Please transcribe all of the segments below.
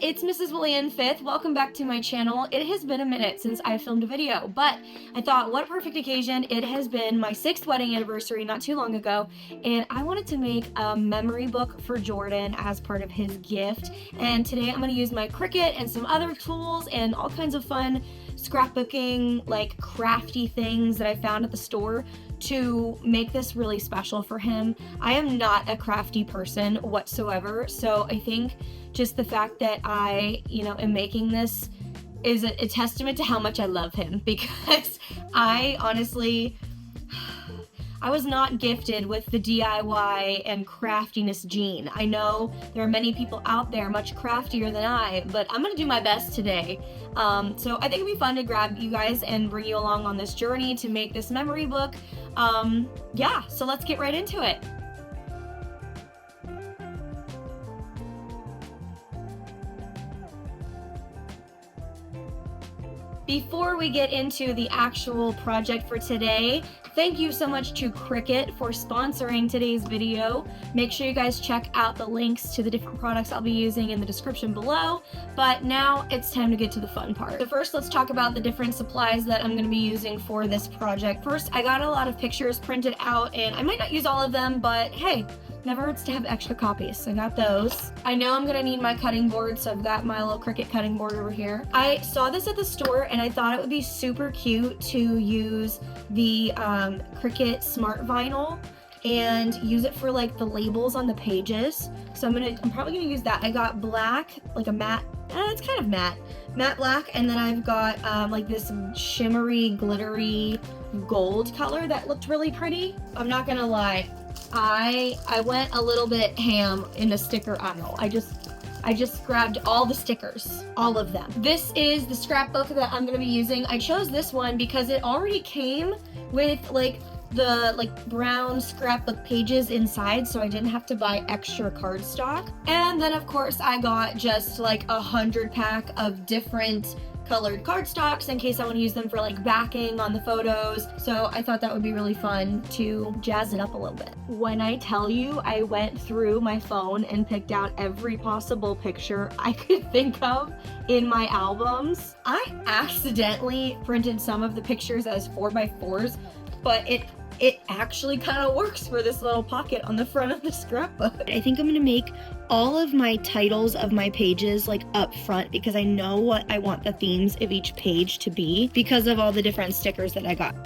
it's Mrs. Woolley in 5th. Welcome back to my channel. It has been a minute since I filmed a video, but I thought what a perfect occasion. It has been my 6th wedding anniversary not too long ago, and I wanted to make a memory book for Jordan as part of his gift. And today I'm going to use my Cricut and some other tools and all kinds of fun scrapbooking, like crafty things that I found at the store to make this really special for him. I am not a crafty person whatsoever, so I think just the fact that I, am making this is a testament to how much I love him, because I was not gifted with the DIY and craftiness gene. I know there are many people out there much craftier than I, but I'm gonna do my best today. So I think it'd be fun to grab you guys and bring you along on this journey to make this memory book. Yeah, so let's get right into it. Before we get into the actual project for today, thank you so much to Cricut for sponsoring today's video. Make sure you guys check out the links to the different products I'll be using in the description below. But now it's time to get to the fun part. So first, let's talk about the different supplies that I'm going to be using for this project. First, I got a lot of pictures printed out, and I might not use all of them, but hey, never hurts to have extra copies, so I got those. I know I'm gonna need my cutting board, so I've got my little Cricut cutting board over here. I saw this at the store and I thought it would be super cute to use the Cricut Smart Vinyl and use it for like the labels on the pages. So I'm probably gonna use that. I got black, like a matte, it's kind of matte black, and then I've got like this shimmery, glittery gold color that looked really pretty. I'm not gonna lie, I went a little bit ham in the sticker aisle. I just grabbed all the stickers, all of them. This is the scrapbook that I'm gonna be using. I chose this one because it already came with the brown scrapbook pages inside, so I didn't have to buy extra cardstock. And then of course I got just like 100 pack of different colored cardstocks in case I want to use them for like backing on the photos. So I thought that would be really fun to jazz it up a little bit. When I tell you I went through my phone and picked out every possible picture I could think of in my albums, I accidentally printed some of the pictures as 4x4s, but it actually kind of works for this little pocket on the front of the scrapbook. I think I'm gonna make all of my titles of my pages like up front, because I know what I want the themes of each page to be because of all the different stickers that I got.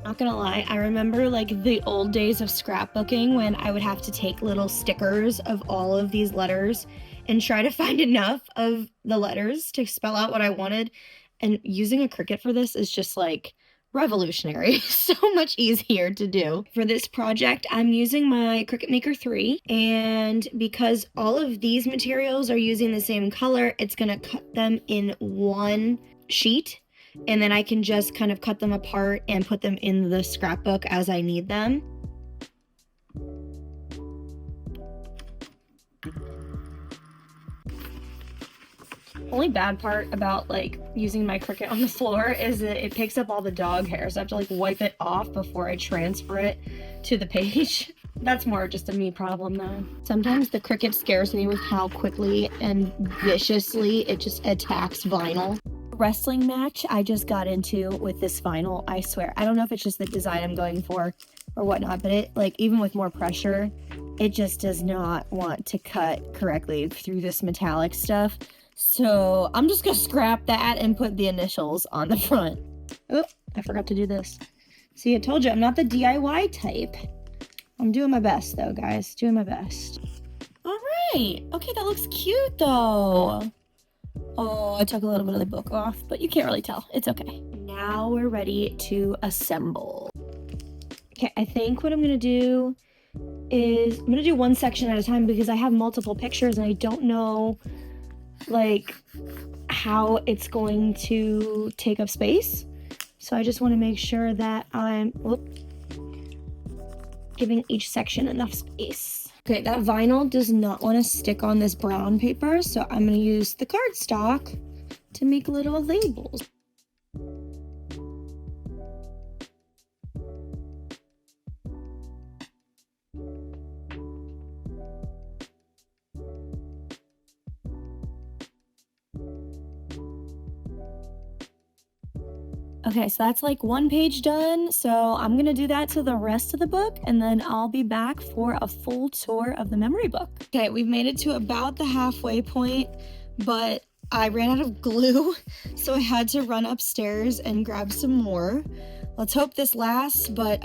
Not gonna lie, I remember like the old days of scrapbooking when I would have to take little stickers of all of these letters and try to find enough of the letters to spell out what I wanted. And using a Cricut for this is just like revolutionary. So much easier to do. For this project, I'm using my Cricut Maker 3, and because all of these materials are using the same color, it's gonna cut them in one sheet, and then I can just kind of cut them apart and put them in the scrapbook as I need them. Only bad part about like using my Cricut on the floor is that it picks up all the dog hair, so I have to like wipe it off before I transfer it to the page. That's more just a me problem though. Sometimes the Cricut scares me with how quickly and viciously it just attacks vinyl. Wrestling match I just got into with this vinyl, I swear. I don't know if it's just the design I'm going for or whatnot, but it, like, even with more pressure, it just does not want to cut correctly through this metallic stuff. So I'm just gonna scrap that and put the initials on the front. Oh, I forgot to do this. See, I told you I'm not the DIY type. I'm doing my best though, guys, doing my best. All right, okay, that looks cute though. Oh, I took a little bit of the book off, but you can't really tell. It's okay. Now we're ready to assemble. Okay, I think what I'm gonna do is I'm gonna do one section at a time because I have multiple pictures and I don't know like how it's going to take up space. So I just want to make sure that I'm giving each section enough space. Okay, that vinyl does not want to stick on this brown paper, so I'm going to use the cardstock to make little labels. Okay, so that's like one page done. So I'm gonna do that to the rest of the book, and then I'll be back for a full tour of the memory book. Okay, we've made it to about the halfway point, but I ran out of glue, so I had to run upstairs and grab some more. Let's hope this lasts, but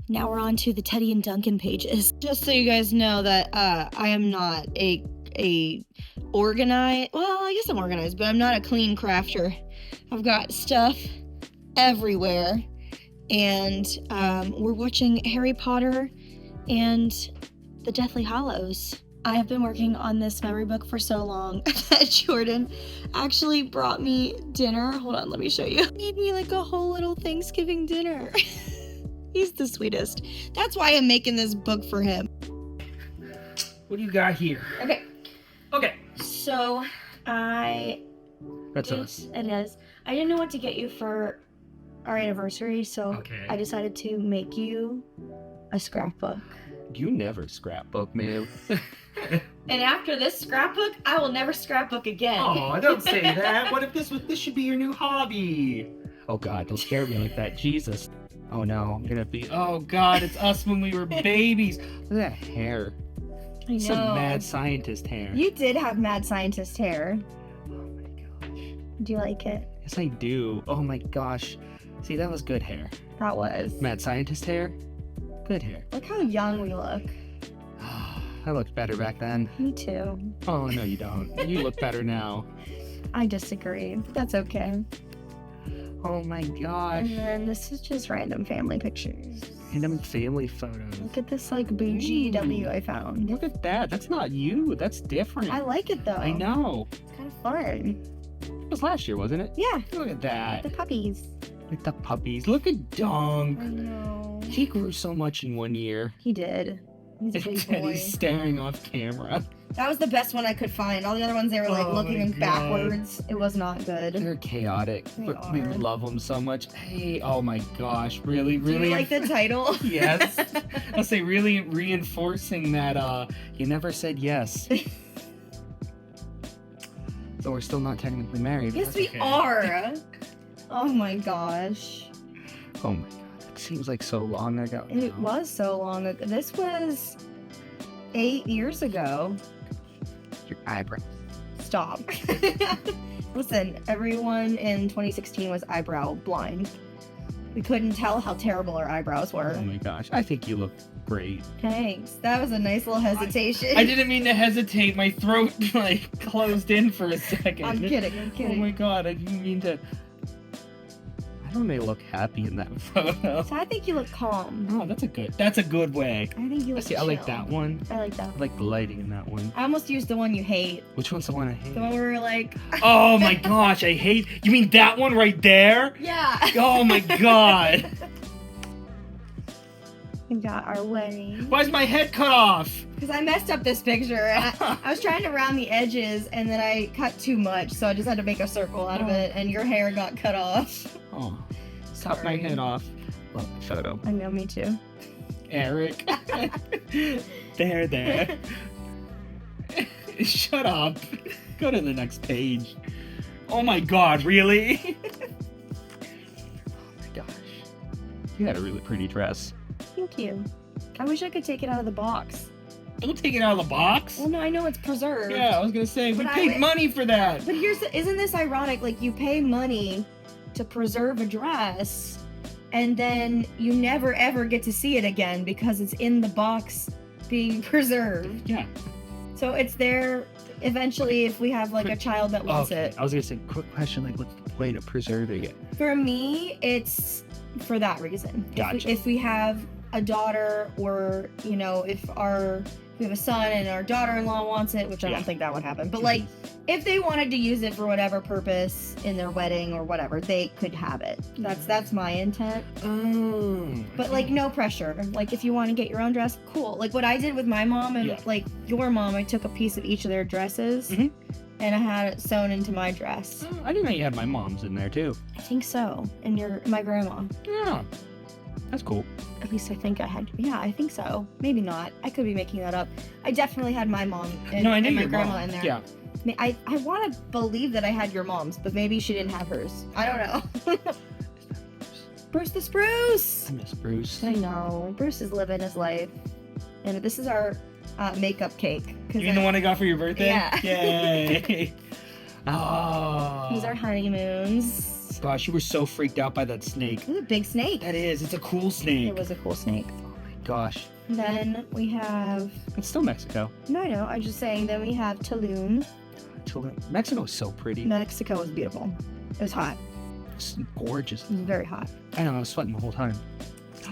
now we're on to the Teddy and Duncan pages. Just so you guys know that I am not a organized, well, I guess I'm organized, but I'm not a clean crafter. I've got stuff everywhere, and we're watching Harry Potter and the Deathly Hallows. I have been working on this memory book for so long that Jordan actually brought me dinner. Hold on, let me show you. He made me like a whole little Thanksgiving dinner. He's the sweetest. That's why I'm making this book for him. What do you got here? Okay. Okay. So That's us. It is. I didn't know what to get you for our anniversary, so Okay. I decided to make you a scrapbook. You never scrapbook, man. And after this scrapbook, I will never scrapbook again. Oh, don't say that. What if this should be your new hobby? Oh God, don't scare me like that. Jesus. Oh no, I'm gonna be. Oh God, it's us when we were babies. Look at that hair. I know. Some mad scientist hair. You did have mad scientist hair. Oh my gosh. Do you like it? Yes, I do. Oh my gosh. See, that was good hair. That was. Mad scientist hair. Good hair. Look how young we look. I looked better back then. Me too. Oh no, you don't. You look better now. I disagree, but that's okay. Oh my gosh. And then this is just random family pictures. Random family photos. Look at this like bougie W I found. Look at that. That's not you. That's different. I like it though. I know. It's kind of fun. It was last year, wasn't it? Yeah. Look at that. The puppies. Look at the puppies. Look at Dunk. I know. He grew so much in 1 year. He did. He's a big boy. He's staring off camera. That was the best one I could find. All the other ones, they were like Oh looking my God. backwards. It was not good. They're chaotic, They but we are. love them so much. Hey, oh my gosh, really, Do really. you like the title? Yes. I'll say really reinforcing that you never said yes. So we're still not technically married. but Yes, that's we okay. are. Oh my gosh. Oh my god, it seems like so long ago. It was so long ago. This was 8 years ago. Your eyebrow. Stop. Listen, everyone in 2016 was eyebrow blind. We couldn't tell how terrible our eyebrows were. Oh my gosh, I think you look great. Thanks. That was a nice little hesitation. I didn't mean to hesitate. My throat like closed in for a second. I'm kidding. I'm Oh kidding. my god, I didn't mean to. I don't may look happy in that photo. So I think you look calm. Oh, that's a good way. I think you I look see. I like chill. that one. I like that. I like the lighting in that one. I almost used the one you hate. Which one's the one I hate? The one where we're like, Oh my gosh, I hate. You mean that one right there? yeah. Oh my god. We got our wedding. Why's my head cut off? Because I messed up this picture. I was trying to round the edges and then I cut too much, so I just had to make a circle out of it, and your hair got cut off. Oh, cut my head off. Love the photo. I know, me too. Eric. There. Shut up. Go to the next page. Oh my god, really? Oh my gosh. You had a really pretty dress. Thank you. I wish I could take it out of the box. Don't take it out of the box. Well, no, I know it's preserved. Yeah, I was gonna say, we But paid money for that. But isn't this ironic? Like, you pay money to preserve a dress, and then you never ever get to see it again because it's in the box being preserved. Yeah. So it's there eventually if we have like a child that wants Okay, it. I was gonna say, quick question, like, what's the point of preserving it? For me, it's for that reason. Gotcha. If we have a daughter, or, you know, if we have a son and our daughter-in-law wants it, which I Yeah. don't think that would happen, but like, if they wanted to use it for whatever purpose in their wedding or whatever, they could have it. That's my intent. Oh. But like, no pressure. Like, if you want to get your own dress, cool. Like what I did with my mom and Yeah. like your mom, I took a piece of each of their dresses Mhm. and I had it sewn into my dress. Oh, I didn't know you had my mom's in there too. I think so. And my grandma. Yeah. That's cool. At least I think I had. Yeah, I think so. Maybe not. I could be making that up. I definitely had my mom and, No, I knew and my your grandma mom. in there. Yeah. I want to believe that I had your mom's, but maybe she didn't have hers. I don't know. Bruce the Spruce. I miss Bruce. I know. Bruce is living his life. And this is our makeup cake. You mean the one I got for your birthday? Yeah. Yay. Oh. These are honeymoons. Gosh, you were so freaked out by that snake. It's a big snake. That is. It's a cool snake. It was a cool snake. Gosh. Then we have... It's still Mexico. No, I know. I'm just saying. Then we have Tulum. Mexico is so pretty. Mexico was beautiful. It was hot. It's gorgeous. It was very hot. I know, I was sweating the whole time.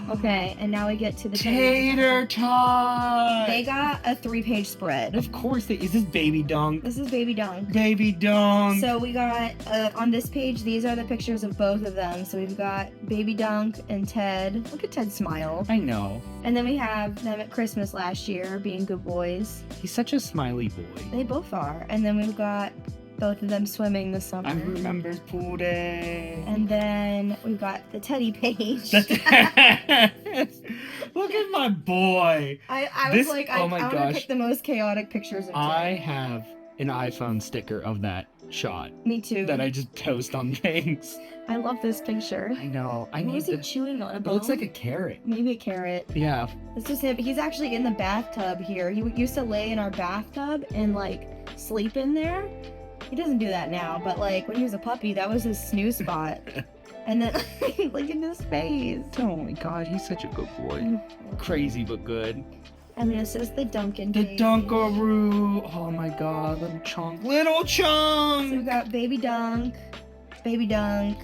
Okay, and now we get to the Tater tot! They got a 3-page spread. Of course they... Is this Baby Dunk? This is Baby Dunk. Baby Dunk! So we got, on this page, these are the pictures of both of them. So we've got Baby Dunk and Ted. Look at Ted smile. I know. And then we have them at Christmas last year, being good boys. He's such a smiley boy. They both are. And then we've got both of them swimming this summer. I remember pool day. And then we've got the Teddy page. Look at my boy. I was like, I want to pick the most chaotic pictures of I have an iPhone sticker of that shot. Me too. That I just post on things. I love this picture. I know. What was he chewing on? A bone? It looks like a carrot. Maybe a carrot. Yeah. This is him. He's actually in the bathtub here. He used to lay in our bathtub and like sleep in there. He doesn't do that now, but like when he was a puppy, that was his snooze spot. And then look at his face. Oh my god, he's such a good boy. Crazy but good. And this is the Duncan. The page. Dunkaroo. Oh my god, little chunk. Little chunk! So we got Baby Dunk, Baby Dunk,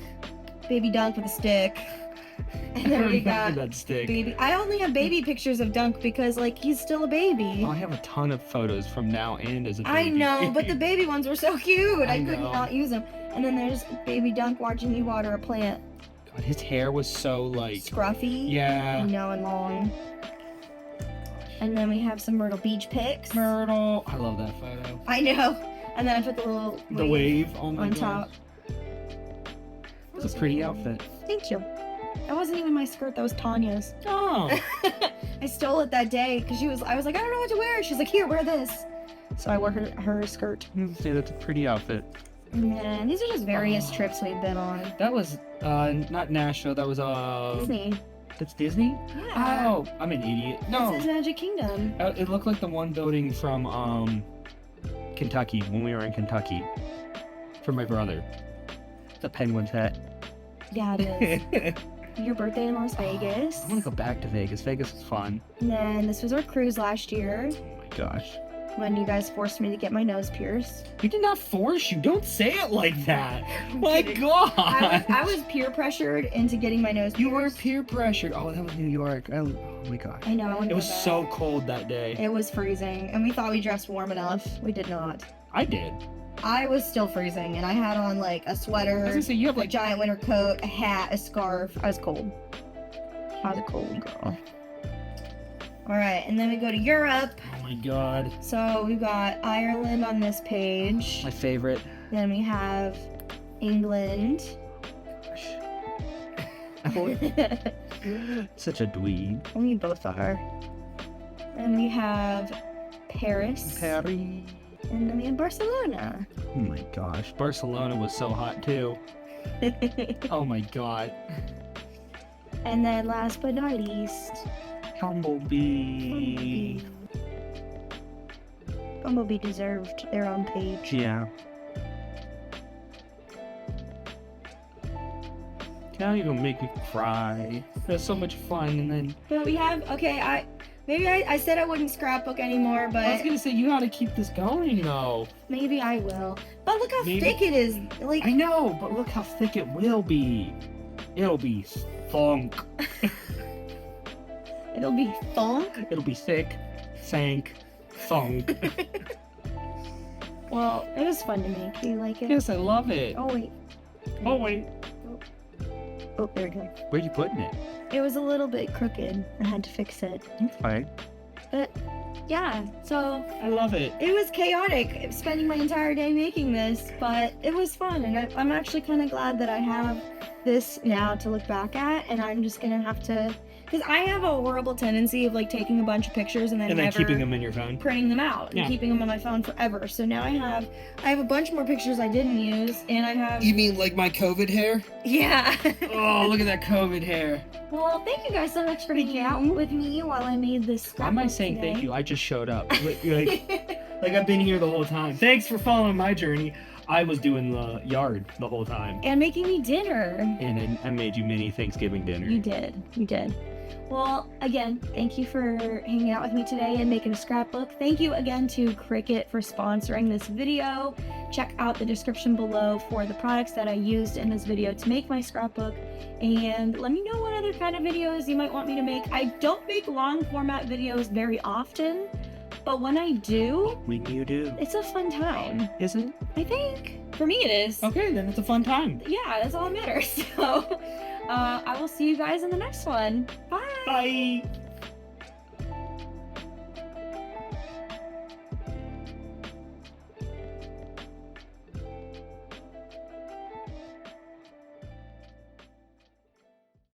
Baby Dunk with a stick. And then we got that stick. Baby. I only have baby pictures of Dunk because like he's still a baby. Oh, I have a ton of photos from now and as a baby. I know, but the baby ones were so cute. I could know. not use them. And then there's Baby Dunk watching me water a plant. God, his hair was so like Scruffy. Yeah. I know, and long. And then we have some Myrtle Beach pics. Myrtle. I love that photo. I know. And then I put the little wave oh my on god. top. It's a pretty outfit. Thank you. That wasn't even my skirt, that was Tanya's. Oh. I stole it that day because I was like, I don't know what to wear. She's like, here, wear this. So I wore her skirt. See, that's a pretty outfit. Man, these are just various trips we've been on. That was not Nashville, that was Disney. That's Disney? Yeah. Oh, I'm an idiot. No. This is Magic Kingdom. It looked like the one building from Kentucky when we were in Kentucky for my brother. The Penguins hat. Yeah, it is. Your birthday in Las Vegas. I want to go back to Vegas. Vegas was fun. And then this was our cruise last year Oh my gosh. when you guys forced me to get my nose pierced. We did not force you. Don't say it like that. I'm My kidding. God. I was peer pressured into getting my nose pierced. You were peer pressured. Oh, that was New York. Oh my gosh. I know. I wanna It go was back. so cold that day. It was freezing, and we thought we dressed warm enough. We did not. I did. I was still freezing, and I had on like a sweater, I was gonna say, you have a like giant winter coat, a hat, a scarf. I was cold. I was a cold girl. All right, and then we go to Europe. Oh my God. So we've got Ireland on this page. My favorite. Then we have England. Such a dweeb. We both are. And we have Paris. Paris. And then we have Barcelona. Oh my gosh. Barcelona was so hot too. Oh my God. And then last but not least, Bumblebee. Bumblebee deserved their own page. Yeah. Now you're gonna make me cry. That's so much fun, and then But we have, okay, I said I wouldn't scrapbook anymore, but I was gonna say you gotta keep this going though. maybe I will. But look how Maybe. thick it is. Like, I know, but look how thick it will be. It'll be thunk. it'll be thunk. It'll be thick, thank, thunk. Well, it was fun to make. Do you like it? Yes, I love it. Oh, wait. Oh wait, Oh, there we go. where are you putting it? It was a little bit crooked. I had to fix it. Okay. But, yeah, so I love it. it was chaotic spending my entire day making this, but it was fun, and I'm actually kind of glad that I have this now to look back at, and I'm just gonna have to Because I have a horrible tendency of like taking a bunch of pictures and then never keeping them in your phone. printing them out and keeping them on my phone forever. So now I have a bunch more pictures I didn't use, and I have. You mean like my COVID hair? Yeah. Oh, look at that COVID hair. Well, thank you guys so much for hanging out with me while I made this scrapbook. Why am I saying today. thank you? I just showed up. Like I've been here the whole time. Thanks for following my journey. I was doing the yard the whole time. And making me dinner. And I made you mini Thanksgiving dinner. You did. You did. Well, again, thank you for hanging out with me today and making a scrapbook. Thank you again to Cricut for sponsoring this video. Check out the description below for the products that I used in this video to make my scrapbook. And let me know what other kind of videos you might want me to make. I don't make long format videos very often, but when I do, it's a fun time. Isn't it? I think. For me it is. Okay, then it's a fun time. Yeah, that's all that matters. So, I will see you guys in the next one. Bye! Bye!